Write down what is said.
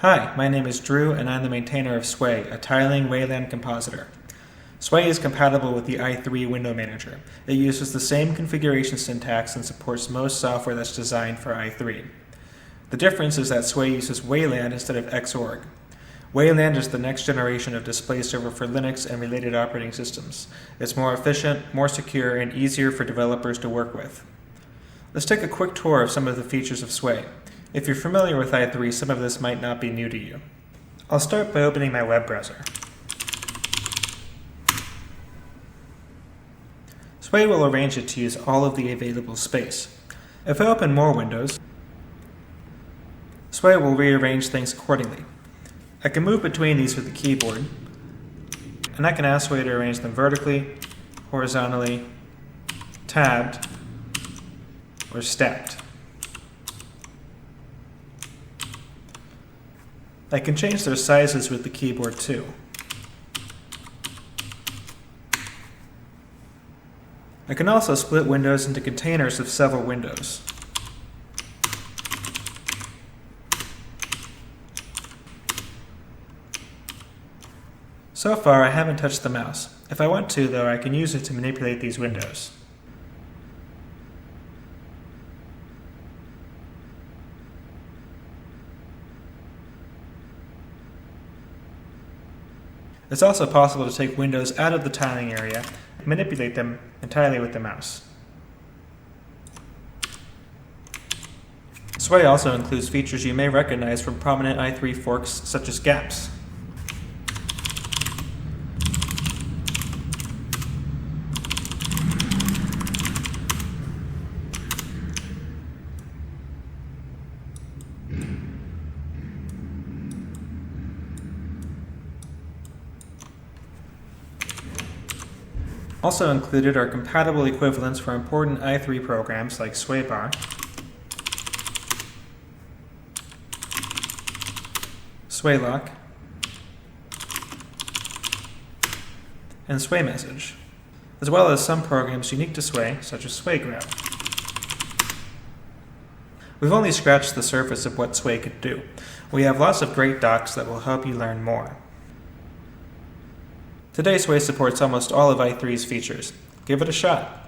Hi, my name is Drew and I'm the maintainer of Sway, a tiling Wayland compositor. Sway is compatible with the i3 window manager. It uses the same configuration syntax and supports most software that's designed for i3. The difference is that Sway uses Wayland instead of Xorg. Wayland is the next generation of display server for Linux and related operating systems. It's more efficient, more secure, and easier for developers to work with. Let's take a quick tour of some of the features of Sway. If you're familiar with i3, some of this might not be new to you. I'll start by opening my web browser. Sway will arrange it to use all of the available space. If I open more windows, Sway will rearrange things accordingly. I can move between these with the keyboard, and I can ask Sway to arrange them vertically, horizontally, tabbed, or stacked. I can change their sizes with the keyboard too. I can also split windows into containers of several windows. So far, I haven't touched the mouse. If I want to, though, I can use it to manipulate these windows. It's also possible to take windows out of the tiling area and manipulate them entirely with the mouse. Sway also includes features you may recognize from prominent i3 forks such as gaps. Also included are compatible equivalents for important i3 programs like SwayBar, SwayLock, and SwayMessage, as well as some programs unique to Sway, such as SwayGrab. We've only scratched the surface of what Sway could do. We have lots of great docs that will help you learn more. Today, Sway supports almost all of i3's features. Give it a shot.